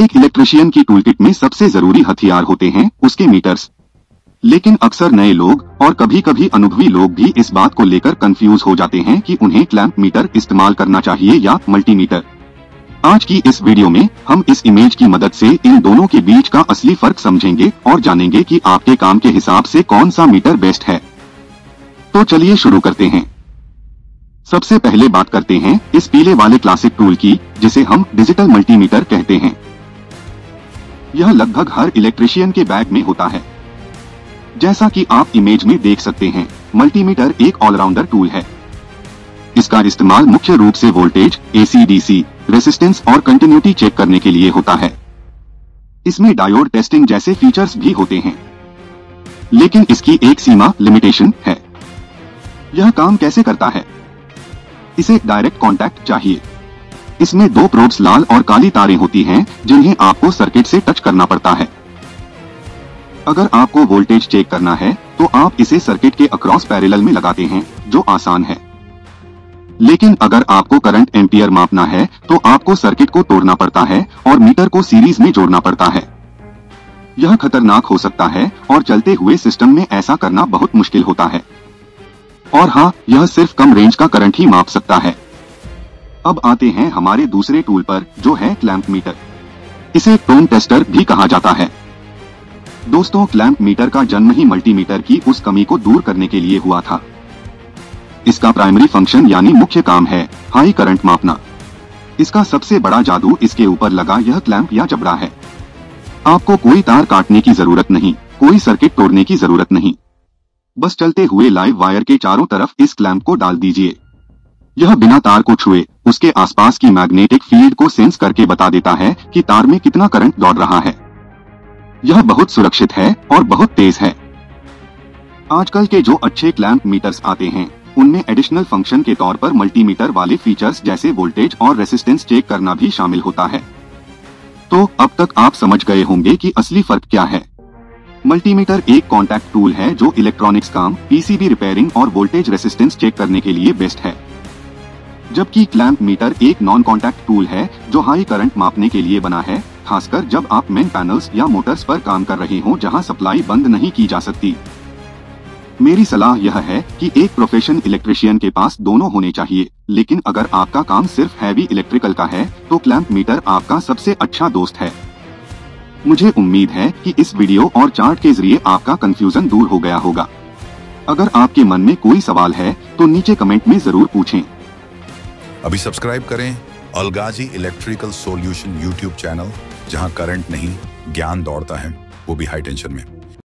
एक इलेक्ट्रिशियन की टूलकिट में सबसे जरूरी हथियार होते हैं उसके मीटर्स। लेकिन अक्सर नए लोग और कभी कभी अनुभवी लोग भी इस बात को लेकर कंफ्यूज हो जाते हैं कि उन्हें क्लैंप मीटर इस्तेमाल करना चाहिए या मल्टीमीटर। आज की इस वीडियो में हम इस इमेज की मदद से इन दोनों के बीच का असली फर्क समझेंगे और जानेंगे कि आपके काम के हिसाब से कौन सा मीटर बेस्ट है। तो चलिए शुरू करते हैं। सबसे पहले बात करते हैं इस पीले वाले क्लासिक टूल की, जिसे हम डिजिटल मल्टीमीटर कहते हैं। यह लगभग हर इलेक्ट्रिशियन के बैग में होता है। जैसा कि आप इमेज में देख सकते हैं, मल्टीमीटर एक ऑलराउंडर टूल है। इसका इस्तेमाल मुख्य रूप से वोल्टेज, AC/DC, रेजिस्टेंस और कंटिन्यूटी चेक करने के लिए होता है। इसमें डायोड टेस्टिंग जैसे फीचर्स भी होते हैं, लेकिन इसकी एक सीमा लिमिटेशन है। यह काम कैसे करता है? इसे डायरेक्ट कांटेक्ट चाहिए। इसमें दो प्रोब्स लाल और काली तारें होती हैं जिन्हें आपको सर्किट से टच करना पड़ता है। अगर आपको वोल्टेज चेक करना है तो आप इसे सर्किट के अक्रॉस पैरेलल में लगाते हैं, जो आसान है। लेकिन अगर आपको करंट एम्पियर मापना है तो आपको सर्किट को तोड़ना पड़ता है और मीटर को सीरीज में जोड़ना पड़ता है। यह खतरनाक हो सकता है और चलते हुए सिस्टम में ऐसा करना बहुत मुश्किल होता है। और हाँ, यह सिर्फ कम रेंज का करंट ही माप सकता है। अब आते हैं हमारे दूसरे टूल पर, जो है क्लैंप मीटर। इसे टोन टेस्टर भी कहा जाता है। दोस्तों, क्लैंप मीटर का जन्म ही मल्टीमीटर की उस कमी को दूर करने के लिए हुआ था। इसका प्राइमरी फंक्शन यानी मुख्य काम है हाई करंट मापना। इसका सबसे बड़ा जादू इसके ऊपर लगा यह क्लैंप या जबड़ा है। आपको कोई तार काटने की जरूरत नहीं, कोई सर्किट तोड़ने की जरूरत नहीं। बस चलते हुए लाइव वायर के चारों तरफ इस क्लैंप को डाल दीजिए। यह बिना तार को छुए उसके आसपास की मैग्नेटिक फील्ड को सेंस करके बता देता है कि तार में कितना करंट दौड़ रहा है। यह बहुत सुरक्षित है और बहुत तेज है। आजकल के जो अच्छे क्लैंप मीटर्स आते हैं उनमें एडिशनल फंक्शन के तौर पर मल्टीमीटर वाले फीचर्स जैसे वोल्टेज और रेजिस्टेंस चेक करना भी शामिल होता है। तो अब तक आप समझ गए होंगे कि असली फर्क क्या है। मल्टीमीटर एक कॉन्टैक्ट टूल है जो इलेक्ट्रॉनिक्स काम, PCB रिपेयरिंग और वोल्टेज रेजिस्टेंस चेक करने के लिए बेस्ट है। जबकि क्लैंप मीटर एक नॉन कॉन्टैक्ट टूल है जो हाई करंट मापने के लिए बना है, खासकर जब आप मेन पैनल्स या मोटर्स पर काम कर रहे हो जहां सप्लाई बंद नहीं की जा सकती। मेरी सलाह यह है कि एक प्रोफेशनल इलेक्ट्रिशियन के पास दोनों होने चाहिए, लेकिन अगर आपका काम सिर्फ हैवी इलेक्ट्रिकल का है तो क्लैंप मीटर आपका सबसे अच्छा दोस्त है। मुझे उम्मीद है कि इस वीडियो और चार्ट के जरिए आपका कंफ्यूजन दूर हो गया होगा। अगर आपके मन में कोई सवाल है तो नीचे कमेंट में जरूर पूछें। अभी सब्सक्राइब करें अलगाजी इलेक्ट्रिकल सॉल्यूशन यूट्यूब चैनल, जहां करंट नहीं ज्ञान दौड़ता है, वो भी हाई टेंशन में।